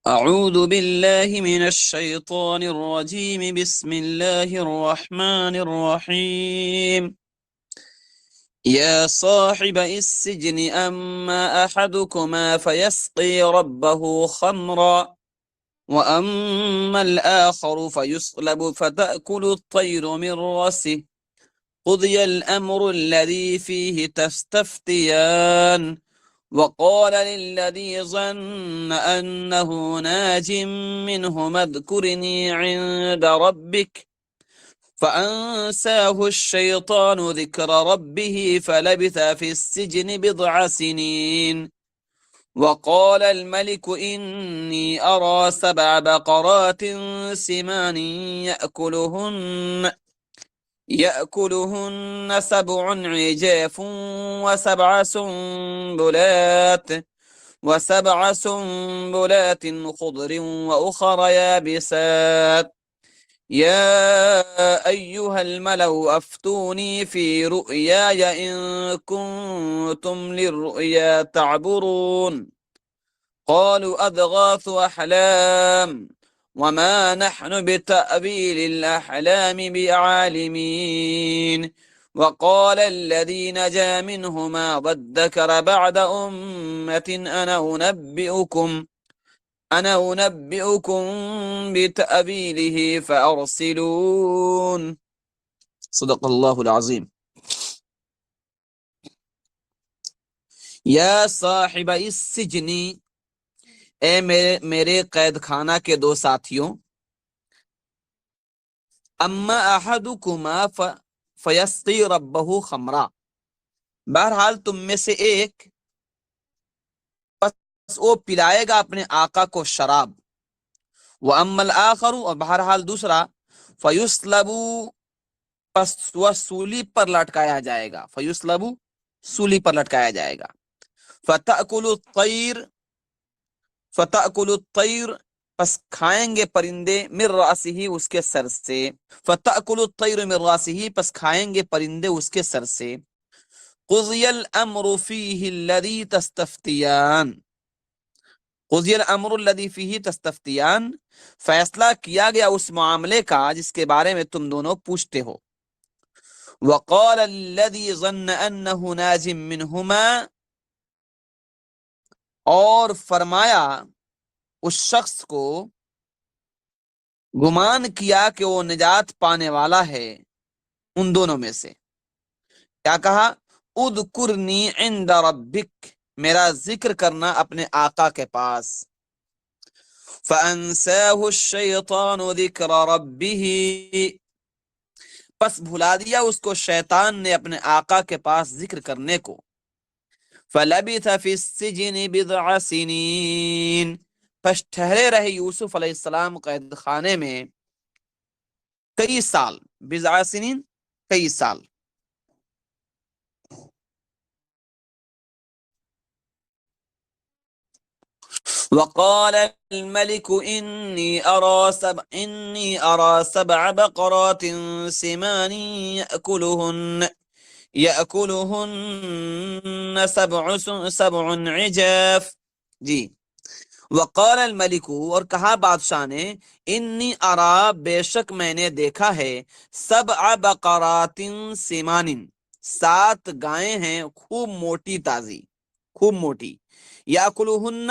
أعوذ بالله من الشيطان الرجيم بسم الله الرحمن الرحيم يا صاحب السجن أما أحدكما فيسقي ربه خمرا وأما الآخر فيصلب فتأكل الطير من رأسه قضي الأمر الذي فيه تستفتيان وقال للذي ظن أنه ناج منهما اذكرني عند ربك فأنساه الشيطان ذكر ربه فلبث في السجن بضع سنين وقال الملك إني أرى 7 بقرات سمان يأكلهن 7 عجاف و7 سنبلات خضر وأخر يابسات يا أيها الملأ أفتوني في رؤياي إن كنتم للرؤيا تعبرون قالوا أضغاث أحلام وما نحن بتأويل الأحلام بعالمين وقال الذي نجا منهما وادكر بعد أمة أنا أنبئكم بتأويله فأرسلون صدق الله العظيم یا صاحب السجن، اے میرے قید خانہ کے 2 ساتھیوں، اما احدکما فیسقی ربہ خمرا، بہرحال تم میں سے ایک پس وہ پلائے گا اپنے آقا کو شراب، واما الاخر، اور بہرحال دوسرا، فیصلب، پس وہ سولی پر لٹکایا جائے گا، فیصلب سولی پر لٹکایا جائے گا، فتأکل الطیر، پس کھائیں گے پرندے، من رأسہ، اس کے سر سے، فتأکل الطیر من رأسہ، پس کھائیں گے پرندے اس کے سر سے، قضی الامر فیہ الذی تستفتیان، قضی الامر الذی فیہ تستفتیان، فیصلہ کیا گیا اس معاملے کا جس کے بارے میں تم دونوں پوچھتے ہو، وقال الذی ظن انہ ناج منہما، اور فرمایا اس شخص کو گمان کیا کہ وہ نجات پانے والا ہے ان دونوں میں سے، کیا کہا، اذکرنی عند ربک، میرا ذکر کرنا اپنے آقا کے پاس، فانساہ الشیطان ذکر ربہ، پس بھلا دیا اس کو شیطان نے اپنے آقا کے پاس ذکر کرنے کو، فلبث فی السجن بضع سنین، پس ٹھہرے رہے یوسف علیہ السلام قید خانے میں کئی سال، بضع سنین، کئی سال، وقال الملك إني أرى 7 بقرات سمان يأكلهن 7 عجاف، جی، وقال الملك، اور کہا بادشاہ نے، انی ارا، بے شک میں نے دیکھا ہے، 7 بقرات سمان، 7 گائیں ہیں خوب موٹی تازی، خوب موٹی، یاکلہن،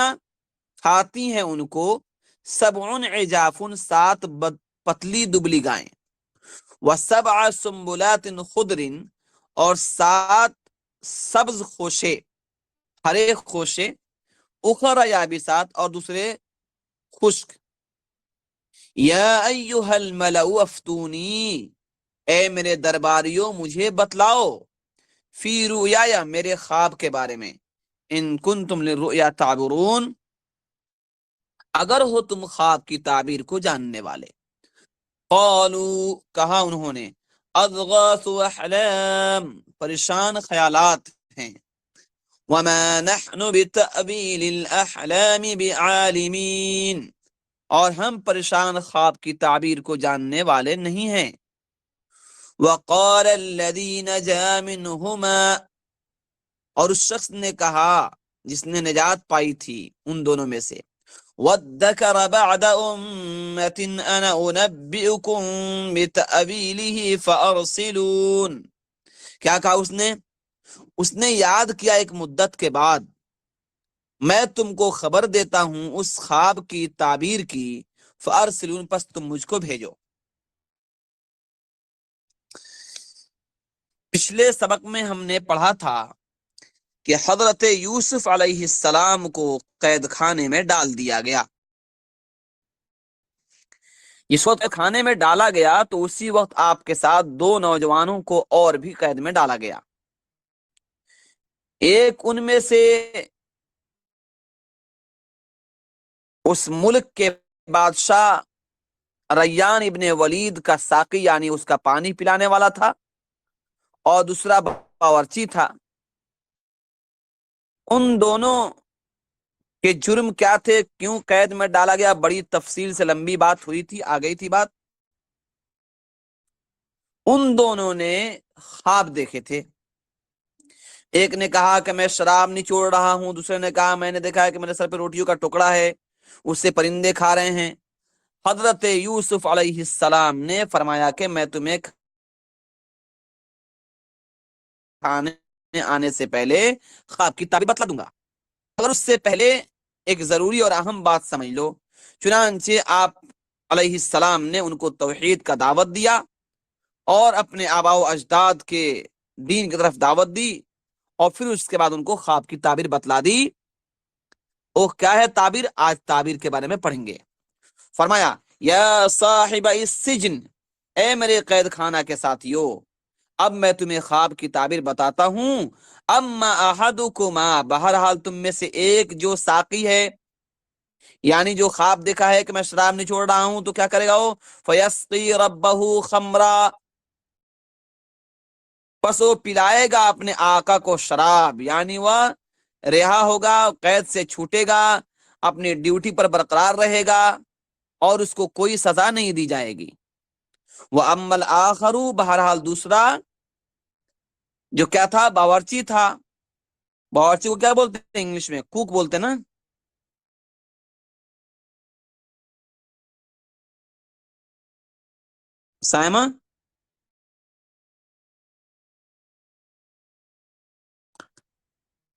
کھاتی ہیں ان کو، 7 عجاف، 7 پتلی دبلی گائیں، و7 سنبلات خضر، اور 7 سبز خوشے، ہرے خوشے، اخر یابسات، اور دوسرے خشک، یا ایہا الملأ افتونی، اے میرے درباریوں مجھے بتلاؤ، فی رؤیا، میرے خواب کے بارے میں، ان کنتم للرؤیا تعبرون، اگر ہو تم خواب کی تعبیر کو جاننے والے، قالوا، کہا انہوں نے، اضغاث احلام، پریشان خیالات ہیں، وما نحن بتأویل الاحلام بعالمین، اور ہم پریشان خواب کی تعبیر کو جاننے والے نہیں ہیں، وقال الذی نجا منہما، اور اس شخص نے کہا جس نے نجات پائی تھی ان دونوں میں سے، وَادَّكَرَ بَعْدَ أُمَّةٍ أَنَا أُنَبِّئُكُم بِتَأْوِيلِهِ فَأَرْسِلُونِ۔ کیا کہا اس نے یاد کیا ایک مدت کے بعد، میں تم کو خبر دیتا ہوں اس خواب کی تعبیر کی، فَأَرْسِلُونِ پس تم مجھ کو بھیجو۔ پچھلے سبق میں ہم نے پڑھا تھا کہ حضرت یوسف علیہ السلام کو قید خانے میں ڈال دیا گیا۔ اس وقت کھانے میں ڈالا گیا تو اسی وقت آپ کے ساتھ دو نوجوانوں کو اور بھی قید میں ڈالا گیا۔ ایک ان میں سے اس ملک کے بادشاہ ریان ابن ولید کا ساقی یعنی اس کا پانی پلانے والا تھا، اور دوسرا باورچی تھا۔ ان دونوں کے جرم کیا تھے، کیوں قید میں ڈالا گیا، بڑی تفصیل سے لمبی بات ہوئی تھی، آ گئی تھی بات۔ ان دونوں نے خواب دیکھے تھے۔ ایک نے کہا کہ میں شراب نچوڑ رہا ہوں، دوسرے نے کہا میں نے دیکھا ہے کہ میرے سر پہ روٹیوں کا ٹکڑا ہے، اس سے پرندے کھا رہے ہیں۔ حضرت یوسف علیہ السلام نے فرمایا کہ میں تمہیں کھانے آنے سے پہلے خواب کی تعبیر بتلا دوں گا، مگر اس سے پہلے ایک ضروری اور اہم بات سمجھ لو۔ چنانچہ آپ علیہ السلام نے ان کو توحید کا دعوت دیا اور اپنے آباء و اجداد کے دین کی طرف دعوت دی، اور پھر اس کے بعد ان کو خواب کی تعبیر بتلا دی۔ وہ کیا ہے تعبیر؟ آج تعبیر کے بارے میں پڑھیں گے۔ فرمایا یا صاحب السجن، اے میرے قید خانہ کے ساتھیو، اب میں تمہیں خواب کی تعبیر بتاتا ہوں۔ اما احدکما، بہرحال تم میں سے ایک جو ساقی ہے، یعنی جو خواب دیکھا ہے کہ میں شراب نچوڑ رہا ہوں، تو کیا کرے گا وہ؟ فیسقی ربہ خمرا، پس وہ پلائے گا اپنے آقا کو شراب، یعنی وہ رہا ہوگا، قید سے چھوٹے گا، اپنی ڈیوٹی پر برقرار رہے گا، اور اس کو کوئی سزا نہیں دی جائے گی۔ وَأَمَّا الْآخَرُ، بہرحال دوسرا جو کیا تھا؟ باورچی تھا۔ باورچی کو کیا بولتے ہیں انگلش میں؟ کوک بولتے نا۔ سائمہ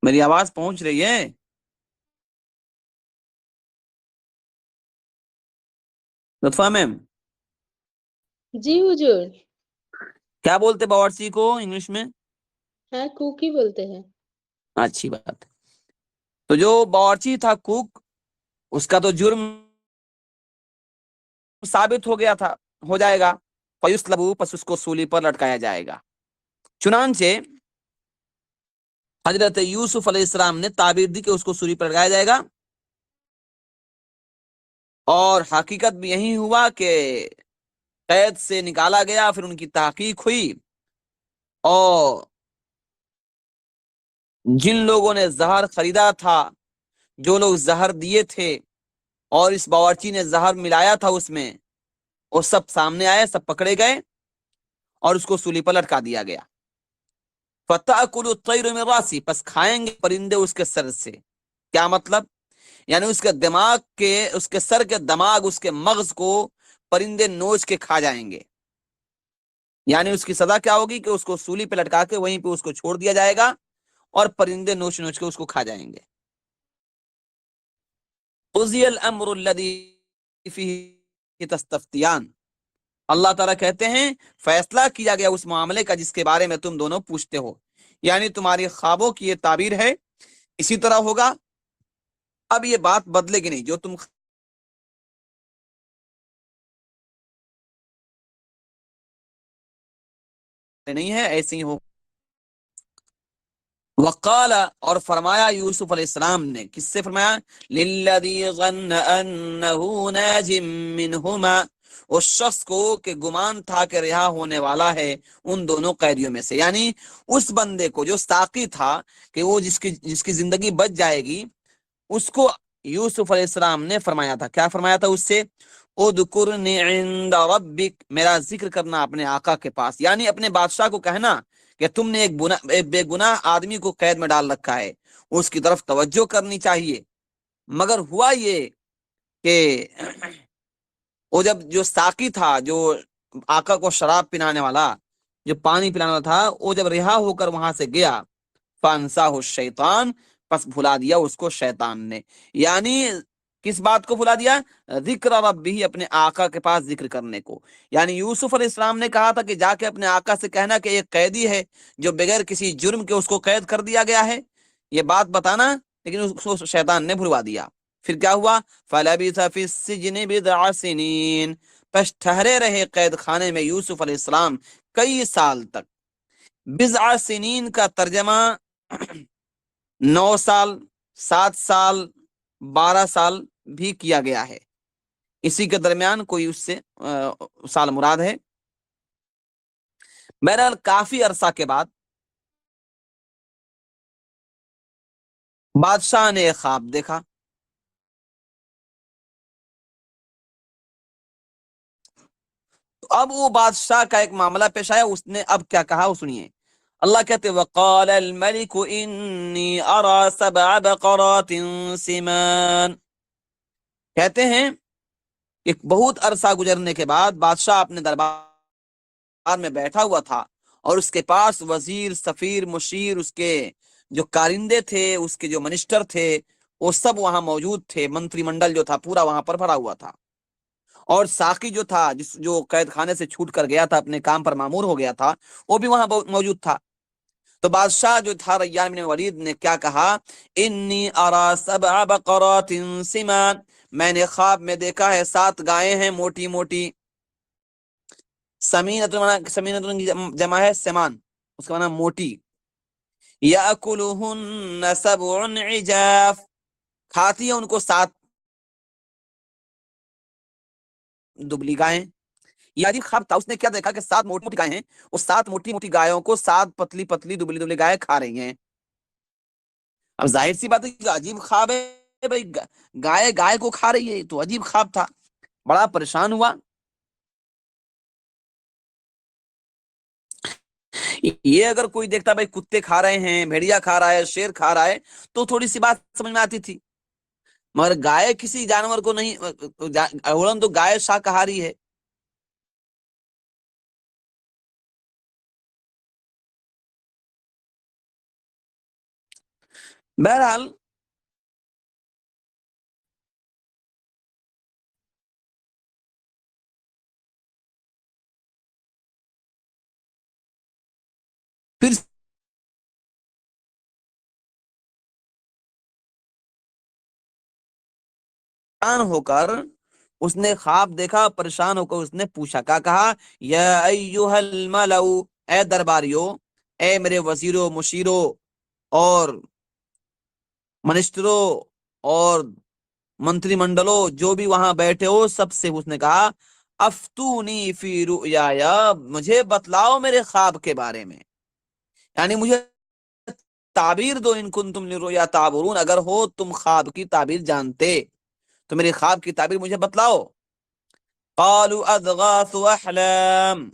میری آواز پہنچ رہی ہے؟ لطفہ میم جی حضور، کیا بولتے باورچی کو انگلش میں؟ ہاں کوک ہی بولتے ہیں۔ اچھی بات۔ تو جو باورچی تھا کوک، اس کا تو جرم ثابت ہو گیا تھا، ہو جائے گا، فیصلبو، پس اس کو سولی پر لٹکایا جائے گا۔ چنانچہ حضرت یوسف علیہ السلام نے تعبیر دی کہ اس کو سولی پر لٹکایا جائے گا، اور حقیقت بھی یہی ہوا کہ قید سے نکالا گیا، پھر ان کی تحقیق ہوئی، اور جن لوگوں نے زہر خریدا تھا، جو لوگ زہر دیے تھے، اور اس باورچی نے زہر ملایا تھا اس میں، وہ سب سامنے آئے، سب پکڑے گئے، اور اس کو سولی پر لٹکا دیا گیا۔ فَتَأْكُلُ الطَّيْرُ مِنْ رَأْسِهِ، پس کھائیں گے پرندے اس کے سر سے۔ کیا مطلب؟ یعنی اس کے دماغ کے، اس کے سر کے دماغ، اس کے مغز کو پرندے نوچ کے کھا جائیں گے۔ یعنی اس کی سزا کیا ہوگی کہ اس کو سولی پہ لٹکا کے وہیں پہ اس کو چھوڑ دیا جائے گا، اور پرندے نوچ نوچ کے اس کو کھا جائیں گے۔ قُضِيَ الْأَمْرُ الَّذِي فِيهِ تَسْتَفْتِيَانِ، اللہ تعالیٰ کہتے ہیں فیصلہ کیا گیا اس معاملے کا جس کے بارے میں تم دونوں پوچھتے ہو، یعنی تمہاری خوابوں کی یہ تعبیر ہے، اسی طرح ہوگا۔ اب یہ بات بدلے گی نہیں، جو تم نہیں ہے ایسے ہی ہو۔ وقال، اور فرمایا یوسف علیہ السلام نے، کس سے فرمایا؟ للذی ظن انہ ناج منہما، اس شخص کو کہ گمان تھا کہ رہا ہونے والا ہے ان دونوں قیدیوں میں سے، یعنی اس بندے کو جو ساقی تھا کہ وہ جس کی زندگی بچ جائے گی، اس کو یوسف علیہ السلام نے فرمایا تھا۔ کیا فرمایا تھا اس سے؟ اذکرنی عند ربک، میرا ذکر کرنا اپنے آقا کے پاس، یعنی اپنے بادشاہ کو کہنا کہ تم نے ایک بے گناہ آدمی کو قید میں ڈال رکھا ہے، اس کی طرف توجہ کرنی چاہیے۔ مگر ہوا یہ کہ وہ جب جو ساقی تھا، جو آقا کو شراب پلانے والا، جو پانی پلانے والا تھا، وہ جب رہا ہو کر وہاں سے گیا، فانساہ الشیطان، پس بھلا دیا اس کو شیطان نے. یعنی کس بات کو بھلا دیا؟ ذکر ربہ، اپنے آقا کے پاس ذکر کرنے کو. یعنی یوسف علیہ السلام نے کہا تھا کہ جا کے اپنے آقا سے کہنا کہ ایک قیدی ہے جو بغیر کسی جرم کے اس کو قید کر دیا گیا ہے، یہ بات بتانا، لیکن اس کو شیطان نے بھلوا دیا. پھر کیا ہوا؟ فَلَبِثَ فِي السِّجْنِ بِضْعَ سِنِينَ، پس ٹھہرے رہے قید خانے میں یوسف علیہ السلام کئی سال تک. بضع سنین کا ترجمہ 9 سال، 7 سال، 12 سال بھی کیا گیا ہے. اسی کے درمیان کوئی اس سے سال مراد ہے. بہرحال کافی عرصہ کے بعد بادشاہ نے ایک خواب دیکھا. اب وہ بادشاہ کا ایک معاملہ پیش آیا. اس نے اب کیا کہا وہ سنیے. اللہ کہتے وقال الملك انی ارى 7 بقرات سمان. کہتے ہیں کہ بہت عرصہ گزرنے کے بعد بادشاہ اپنے دربار میں بیٹھا ہوا تھا، اور اس کے پاس وزیر، سفیر، مشیر، اس کے جو کارندے تھے، اس کے جو منسٹر تھے، وہ سب وہاں موجود تھے. منتری منڈل جو تھا پورا وہاں پر بھرا ہوا تھا. اور ساقی جو تھا، جو قید خانے سے چھوٹ کر گیا تھا، اپنے کام پر معمور ہو گیا تھا، وہ بھی وہاں موجود تھا. تو بادشاہ جو تھا ریان بن ولید نے کیا کہا؟ انی ارى 7 بقرات سمان، میں نے خواب میں دیکھا ہے 7 گائیں ہیں موٹی موٹی. سمینۃ کی جمع ہے سمان، اس کا معنی موٹی. یاکلہن 7 عجاف، کھاتی ہیں ان کو 7 دبلی گائیں. یہ عجیب خواب تھا. اس نے کیا دیکھا کہ 7 موٹی موٹی گائیں ہیں، وہ 7 موٹی موٹی گایوں کو 7 پتلی پتلی دبلی دبلی گائیں کھا رہی ہیں. اب ظاہر سی بات ہے کہ عجیب خواب ہے بھائی، گائے گائے کو کھا رہی ہے، تو عجیب خواب تھا. بڑا پریشان ہوا. یہ اگر کوئی دیکھتا بھائی کتے کھا رہے ہیں، بھیڑیا کھا رہا ہے، شیر کھا رہا ہے، تو تھوڑی سی بات سمجھ میں آتی تھی. مگر گائے کسی جانور کو نہیں، اولاً تو گائے شاکاہاری ہے. بہرحال پھر پریشان ہو کر اس نے خواب دیکھا. پریشان ہو کر اس نے پوچھا، کیا کہا؟ یا ایھا الملأ، اے درباریو، اے میرے وزیروں، مشیروں اور منسٹروں اور منتری منڈلوں، جو بھی وہاں بیٹھے ہو، سب سے اس نے کہا افتونی فی رؤیایا، مجھے بتلاؤ میرے خواب کے بارے میں. یعنی مجھے تعبیر دو، ان کنتم للرؤیا تعبرون، اگر ہو تم خواب کی تعبیر جانتے تو میری خواب کی تعبیر مجھے بتلاؤ. قالوا اضغاث احلام،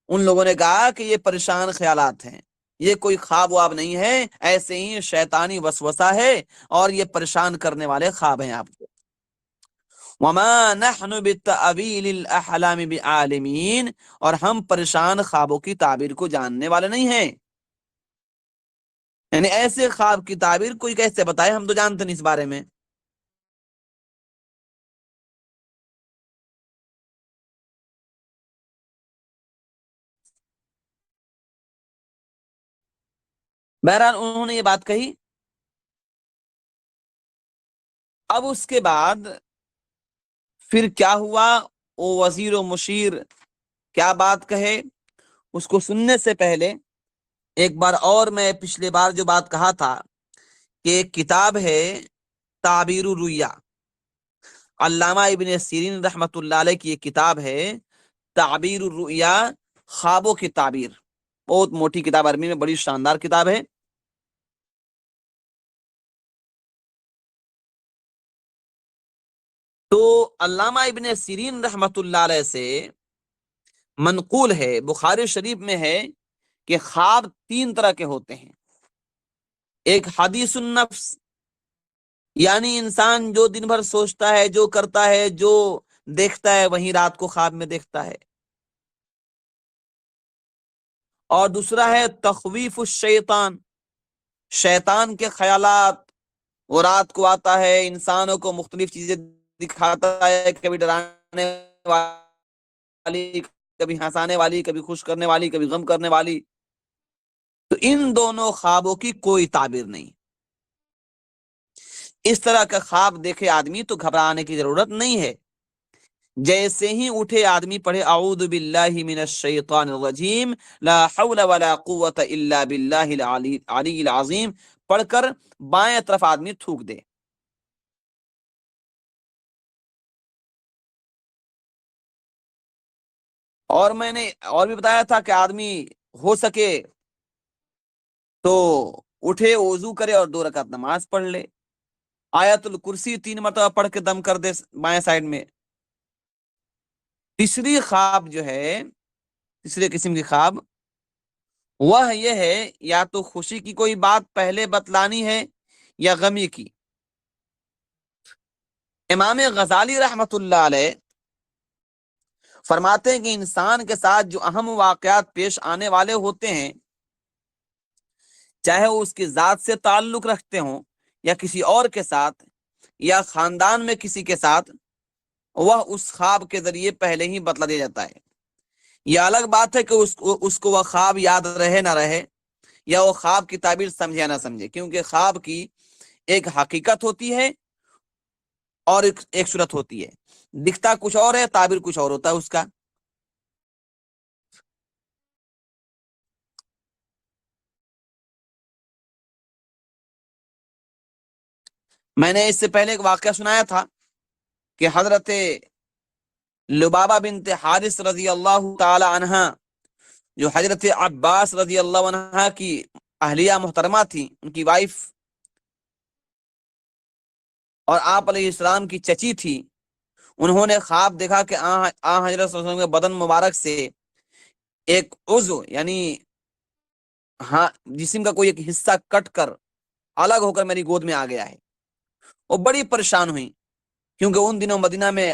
ان لوگوں نے کہا کہ یہ پریشان خیالات ہیں، یہ کوئی خواب واب نہیں ہے، ایسے ہی شیطانی وسوسہ ہے، اور یہ پریشان کرنے والے خواب ہیں آپ کو. وما نحن بتأویل الاحلام بعالمین، اور ہم پریشان خوابوں کی تعبیر کو جاننے والے نہیں ہیں. یعنی ایسے خواب کی تعبیر کوئی کیسے بتائے، ہم تو جانتے نہیں اس بارے میں. بہرحال انہوں نے یہ بات کہی. اب اس کے بعد پھر کیا ہوا؟ وہ وزیر و مشیر کیا بات کہے، اس کو سننے سے پہلے ایک بار اور میں پچھلے بار جو بات کہا تھا کہ ایک کتاب ہے تعبیر الرؤیا، علامہ ابن سیرین رحمۃ اللہ علیہ کی ایک کتاب ہے تعبیر الرؤیا، خوابوں کی تعبیر. بہت موٹی کتاب، عربی میں بڑی شاندار کتاب ہے. تو علامہ ابن سیرین رحمۃ اللہ علیہ سے منقول ہے، بخاری شریف میں ہے کہ خواب 3 طرح کے ہوتے ہیں. ایک حدیث النفس، یعنی انسان جو دن بھر سوچتا ہے، جو کرتا ہے، جو دیکھتا ہے، وہیں رات کو خواب میں دیکھتا ہے۔ اور دوسرا ہے تخویف الشیطان، شیطان کے خیالات، وہ رات کو آتا ہے، انسانوں کو مختلف چیزیں دکھاتا ہے، کبھی ڈرانے والی، کبھی ہنسانے والی، کبھی خوش کرنے والی، کبھی غم کرنے والی۔ تو ان دونوں خوابوں کی کوئی تعبیر نہیں۔ اس طرح کا خواب دیکھے آدمی تو گھبرانے کی ضرورت نہیں ہے۔ جیسے ہی اٹھے آدمی پڑھے اعوذ باللہ من الشیطان الرجیم لا حول ولا قوت الا باللہ العلی العظیم پڑھ کر بائیں طرف آدمی تھوک دے۔ اور میں نے اور بھی بتایا تھا کہ آدمی ہو سکے تو اٹھے، وضو کرے اور 2 رکعت نماز پڑھ لے، آیت الکرسی 3 مرتبہ پڑھ کے دم کر دے بائیں سائڈ میں۔ تیسری خواب جو ہے، تیسرے قسم کی خواب، وہ یہ ہے یا تو خوشی کی کوئی بات پہلے بتلانی ہے یا غمی کی۔ امام غزالی رحمت اللہ علیہ فرماتے ہیں کہ انسان کے ساتھ جو اہم واقعات پیش آنے والے ہوتے ہیں، چاہے وہ اس کی ذات سے تعلق رکھتے ہوں یا کسی اور کے ساتھ یا خاندان میں کسی کے ساتھ، وہ اس خواب کے ذریعے پہلے ہی بتلا دیا جاتا ہے۔ یہ الگ بات ہے کہ اس کو وہ خواب یاد رہے نہ رہے، یا وہ خواب کی تعبیر سمجھے یا نہ سمجھے، کیونکہ خواب کی ایک حقیقت ہوتی ہے اور ایک صورت ہوتی ہے، دکھتا کچھ اور ہے، تعبیر کچھ اور ہوتا ہے اس کا۔ میں نے اس سے پہلے ایک واقعہ سنایا تھا کہ حضرت لبابہ بنت حارث رضی اللہ تعالی عنہ، جو حضرت عباس رضی اللہ عنہ کی اہلیہ محترمہ تھی، ان کی وائف، اور آپ علیہ السلام کی چچی تھی، انہوں نے خواب دیکھا کہ حضرت صلی اللہ علیہ وسلم کے بدن مبارک سے ایک عضو، یعنی ہاں جسم کا کوئی ایک حصہ کٹ کر الگ ہو کر میری گود میں آ گیا ہے۔ وہ بڑی پریشان ہوئی، کیونکہ ان دنوں مدینہ میں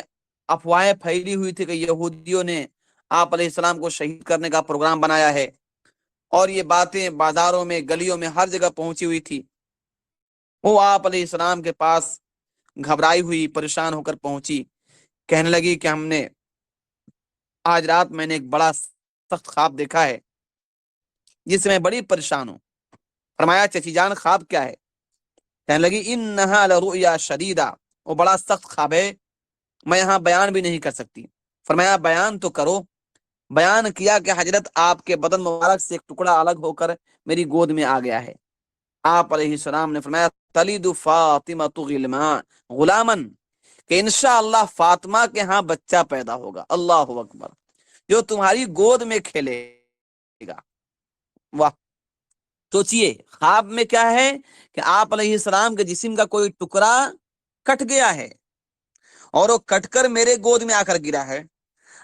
افواہیں پھیلی ہوئی تھی کہ یہودیوں نے آپ علیہ السلام کو شہید کرنے کا پروگرام بنایا ہے، اور یہ باتیں بازاروں میں، گلیوں میں، ہر جگہ پہنچی ہوئی تھی۔ وہ آپ علیہ السلام کے پاس گھبرائی ہوئی، پریشان ہو کر پہنچی، کہنے لگی کہ ہم نے آج رات میں نے ایک بڑا سخت خواب دیکھا ہے جس سے میں بڑی پریشان ہوں۔ فرمایا چچی جان خواب کیا ہے؟ کہنے لگی انہا لرؤیا شدیدہ، وہ بڑا سخت خواب ہے، میں یہاں بیان بھی نہیں کر سکتی۔ فرمایا بیان تو کرو۔ بیان کیا کہ حضرت آپ کے بدن مبارک سے ایک ٹکڑا الگ ہو کر میری گود میں آ گیا ہے۔ آپ علیہ السلام نے فرمایا تلد فاطمہ غلاما، کہ انشاءاللہ فاطمہ کے ہاں بچہ پیدا ہوگا، اللہ اکبر، جو تمہاری گود میں کھیلے گا۔ واہ! سوچئے خواب میں کیا ہے کہ آپ علیہ السلام کے جسم کا کوئی ٹکڑا کٹ گیا ہے اور وہ کٹ کر میرے گود میں آ کر گرا ہے۔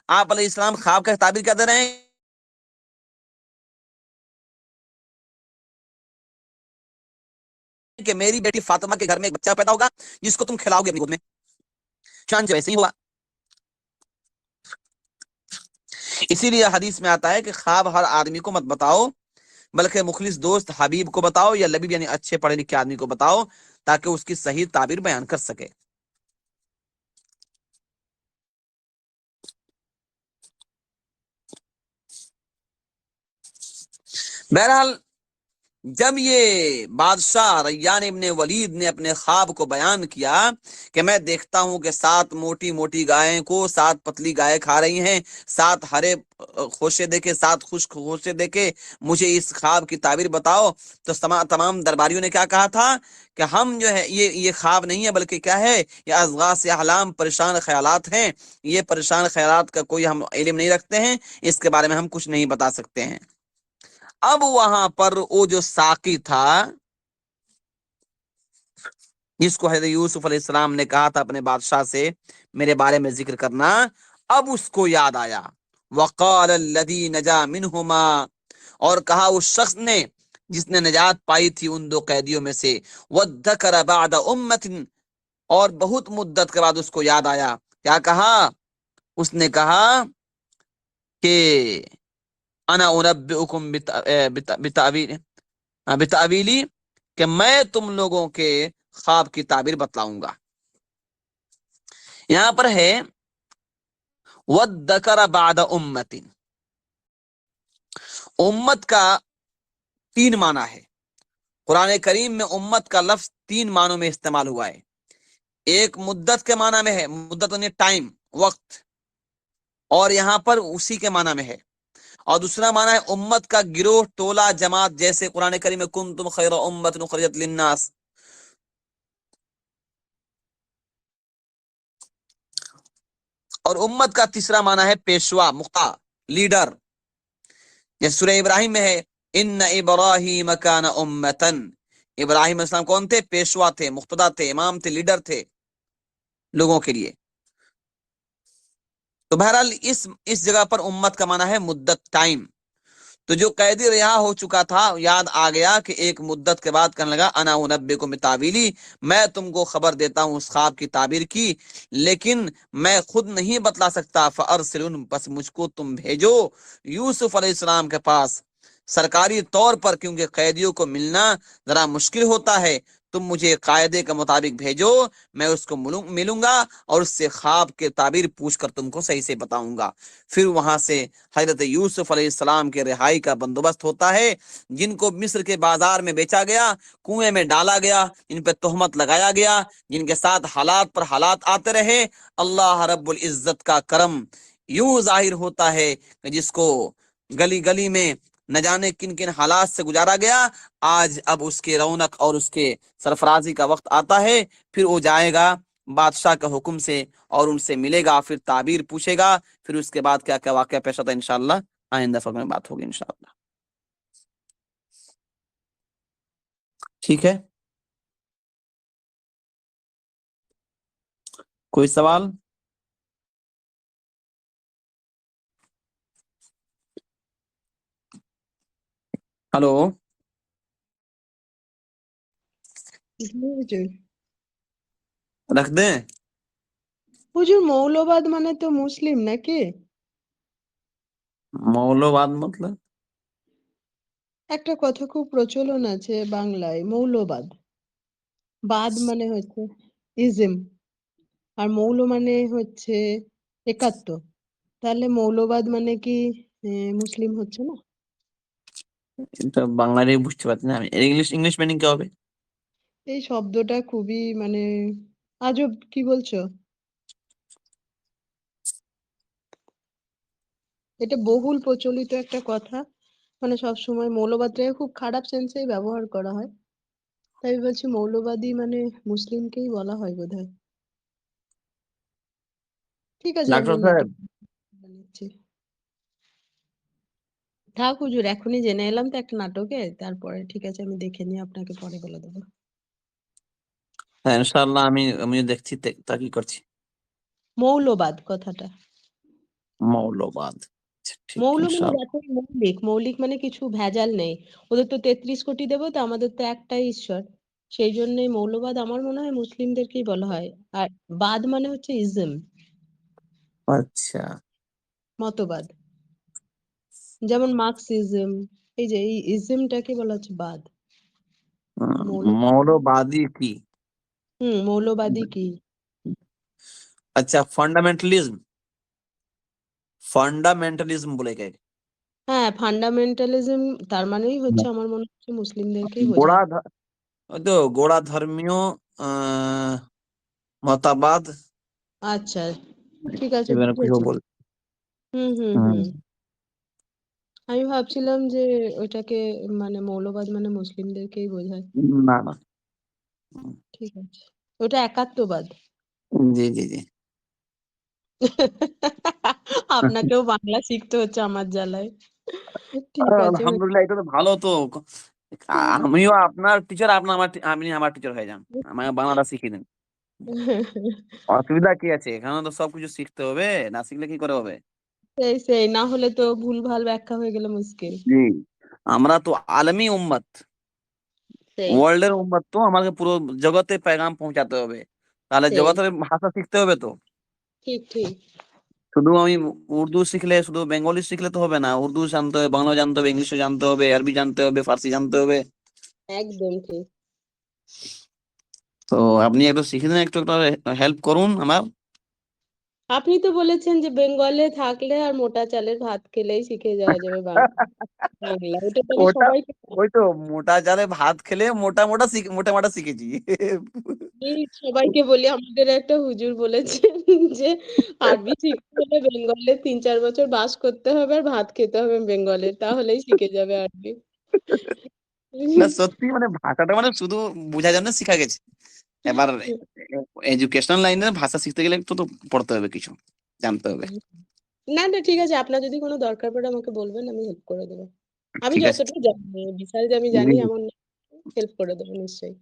آپ علیہ السلام خواب کا تعبیر کیا دے رہے ہیں کہ میری بیٹی فاطمہ کے گھر میں ایک بچہ پیدا ہوگا جس کو تم کھلاؤ گے اپنی گود میں۔ چانچ ویسے ہی ہوا۔ اسی لیے حدیث میں آتا ہے کہ خواب ہر آدمی کو مت بتاؤ، بلکہ مخلص دوست حبیب کو بتاؤ، یا لبیب یعنی اچھے پڑھے لکھے آدمی کو بتاؤ، تاکہ اس کی صحیح تعبیر بیان کر سکے۔ بہرحال جب یہ بادشاہ ریان ابن ولید نے اپنے خواب کو بیان کیا کہ میں دیکھتا ہوں کہ 7 موٹی موٹی گائیں کو 7 پتلی گائیں کھا رہی ہیں، 7 ہرے خوشے دیکھے، 7 خشک خوشے دیکھے، مجھے اس خواب کی تعبیر بتاؤ، تو تمام درباریوں نے کیا کہا تھا کہ ہم جو ہے یہ خواب نہیں ہے، بلکہ کیا ہے، یہ اضغاث احلام، پریشان خیالات ہیں، یہ پریشان خیالات کا کوئی ہم علم نہیں رکھتے ہیں، اس کے بارے میں ہم کچھ نہیں بتا سکتے ہیں۔ اب وہاں پر وہ جو ساقی تھا جس کو حضرت یوسف علیہ السلام نے کہا تھا اپنے بادشاہ سے میرے بارے میں ذکر کرنا، اب اس کو یاد آیا۔ وقال الذی نجا منہما، اور کہا اس شخص نے جس نے نجات پائی تھی ان 2 قیدیوں میں سے، وذکر بعد امت، اور بہت مدت کے بعد اس کو یاد آیا. کیا کہا؟ اس نے کہا کہ انا انبئکم بتاویلی، کہ میں تم لوگوں کے خواب کی تعبیر بتلاؤں گا. یہاں پر ہے وَذَّكَرَ بَعْدَ أُمَّةٍ. امت کا 3 معنی ہے. قرآن کریم میں امت کا لفظ 3 معنوں میں استعمال ہوا ہے. ایک مدت کے معنی میں ہے، مدت یعنی ٹائم، وقت، اور یہاں پر اسی کے معنی میں ہے. اور دوسرا معنی ہے امت کا گروہ، ٹولہ، جماعت، جیسے قرآن کریم میں کنتم خیر امت اخرجت للناس. اور امت کا تیسرا معنی ہے پیشوا، مختار، لیڈر. جیسے سورہ ابراہیم میں ہے ان ابراہیم کان امتن. ابراہیم علیہ السلام کون تھے؟ پیشوا تھے، مقتدا تھے، امام تھے، لیڈر تھے لوگوں کے لیے. تو بہرحال اس جگہ پر امت کا معنی ہے مدت، ٹائم. تو جو قیدی رہا ہو چکا تھا، یاد آ گیا کہ ایک مدت کے بعد کہنے لگا انا انبئکم بتاویلی، میں تم کو خبر دیتا ہوں اس خواب کی تعبیر کی، لیکن میں خود نہیں بتلا سکتا. فارسلن، بس مجھ کو تم بھیجو یوسف علیہ السلام کے پاس سرکاری طور پر، کیونکہ قیدیوں کو ملنا ذرا مشکل ہوتا ہے. تم مجھے قاعدے کے مطابق بھیجو، میں اس کو ملوں گا اور اس سے خواب کے تعبیر پوچھ کر تم کو صحیح سے بتاؤں گا. پھر وہاں سے حضرت یوسف علیہ السلام کے رہائی کا بندوبست ہوتا ہے. جن کو مصر کے بازار میں بیچا گیا، کنویں میں ڈالا گیا، ان پہ تہمت لگایا گیا، جن کے ساتھ حالات پر حالات آتے رہے، اللہ رب العزت کا کرم یوں ظاہر ہوتا ہے کہ جس کو گلی گلی میں نہ جانے کن کن حالات سے گزارا گیا، آج اب اس کے رونق اور اس کے سرفرازی کا وقت آتا ہے. پھر وہ جائے گا بادشاہ کا حکم سے اور ان سے ملے گا، پھر تعبیر پوچھے گا. پھر اس کے بعد کیا کیا واقعہ پیش آتا ہے انشاءاللہ آئندہ فقرے میں بات ہوگی انشاءاللہ. ٹھیک ہے، کوئی سوال؟ ہلو، জি হুজুর। رکھ دیں؟ হুজুর মৌলবাদ মানে তো মুসলিম নাকি? মৌলবাদ মতলব একটা কথা খুব প্রচলন আছে বাংলায়, মৌলবাদ। বাদ মানে হচ্ছে ইজম, আর মৌল মানে হচ্ছে একাত্ম। তাহলে মৌলবাদ মানে কি মুসলিম হচ্ছে না? এটা বাংলারই বুঝতে পারছি না আমি। ইংলিশ ইংলিশ মিনিং কি হবে? এই শব্দটা খুবই মানে আজব, কি বলছো? এটা বহুল প্রচলিত একটা কথা, মানে সবসময় মৌলবাদটাকে খুব খারাপ সেন্সেই ব্যবহার করা হয়। তাই আমি বলছি মৌলবাদী মানে মুসলিমকেই বলা হয় বোধহয়। ঠিক আছে, আমি ডাক্তার সাহেব, নাটক বানাচ্ছি। থাক হুজুর, এখনই জেনে এলাম তো একটা নাটকে, তারপরে ঠিক আছে আমি দেখে নিয়ে আপনাকে পরে বলে দেবো। হ্যাঁ ইনশাআল্লাহ আমি আমিও দেখছি, তা কি করছি। মৌলবাদ কথাটা, মৌলবাদ, আচ্ছা, ঠিক মৌল মানে ইনশাআল্লাহ। দেখো মৌলিক, মৌলিক মানে কিছু ভেজাল নেই। ওদের তো 33 কোটি দেবতা, আমাদের তো একটাই ঈশ্বর। সেই জন্যই মৌলবাদ আমার মনে হয় মুসলিমদেরকেই বলা হয়। আর বাদ মানে হচ্ছে ইজম, আচ্ছা, মতবাদ। যেমন মার্কসিজম, এই যে এই ইজমটাকে বলা হচ্ছে বাদ। মৌলবাদ, মৌলবাদী কি? মৌলবাদী কি? আচ্ছা, ফান্ডামেন্টালিজম, ফান্ডামেন্টালিজম বলে কে? হ্যাঁ, ফান্ডামেন্টালিজম তার মানেই হচ্ছে আমার মনে হচ্ছে মুসলিমদেরকেই গোড়া বোঝায়। ওই তো গোড়া ধর্মীয় আহ মতবাদ, আচ্ছা, ঠিক আছে, এবার কিছু বুঝেছি। বল। হুম হুম হুম, হুম। আমি ভাবছিলাম যে ওইটাকে মানে মৌলবাদ মানে মুসলিমদেরকেই বোঝায়। না না, ঠিক আছে, ওটা একাত্মবাদ। জি জি জি। আপনাকেও বাংলা শিখতে হচ্ছে আমার জ্বালায়। ঠিক আছে আলহামদুলিল্লাহ, এটা তো ভালো তো। আমিও আপনার টিচার, আপনি আমার টিচার হয়ে যান, আমাকে বাংলাটা শিখিয়ে দিন। অসুবিধা কি আছে? এখানে তো সবকিছু শিখতে হবে, না শিখলে কি করে হবে? সেই সেই, না হলে তো ভুলভাল ব্যাখ্যা হয়ে গেলে মুশকিল। জি, আমরা তো আলমী উম্মত, সেই, ওয়ার্ল্ডের উম্মত, তো আমাকে পুরো জগতে পেগাম পৌঁছাতে হবে। তাহলে সেই জগতের ভাষা শিখতে হবে তো। ঠিক ঠিক শুধু আমি উর্দু শিখলে, শুধু বেঙ্গলি শিখলে তো হবে না, উর্দু জানতে হবে, বাংলা জানতে হবে, ইংলিশও জানতে হবে, আরবি জানতে হবে, ফার্সি জানতে হবে। একদম ঠিক। তো আপনি একটু শিখে দিন, একটু হেল্প করুন আমার। আপনি তো বলেছেন যে বেঙ্গলে থাকলে আর মোটা চালের ভাত খেলেই শিখে যাওয়া যাবে বাংলা। বাংলা ওটা তাহলে ওটা, সবাইকে ওই তো মোটা জালে ভাত খেলে মোটা মোটা মোটা মোটা শিখেছি। সবাইকে বলি। আমাদের একটা হুজুর বলেছেন যে আরবি শিখতে হলে বেঙ্গলে 3-4 বছর বাস করতে হবে আর ভাত খেতে হবে বেঙ্গলের, তাহলেই শিখে যাবে আরবি। না সত্যি, মানে ভাষাটা মানে শুধু বোঝার জন্য শিখা গেছে। এবার এডুকেশনাল লাইনে ভাষা শিখতে গেলে একটু তো পড়তে হবে, কিছু জানতে হবে। না না ঠিক আছে, আপনার যদি কোনো দরকার পড়ে আমাকে বলবেন, আমি হেল্প করে দেবো। আমি ঠিক আছে। যতটুকু জানি, বিশাল যে আমি জানি জি এমন না, হেল্প করে দেবো নিশ্চয়ই।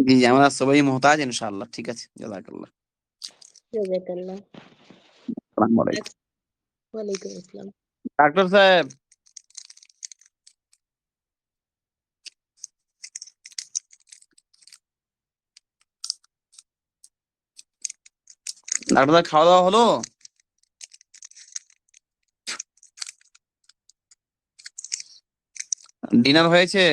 জি জি, আমরা সবাই মোহতাজ ইনশাআল্লাহ। ঠিক আছে, জাযাকাল্লাহ। জাযাকাল্লাহ। আসসালামু আলাইকুম। আচ্ছা, ওয়ালাইকুম আসসালাম। ডাক্তার সাহেব, ডাক্তার সাহেব খাওয়া দাওয়া হলো? ডিনার হয়েছে?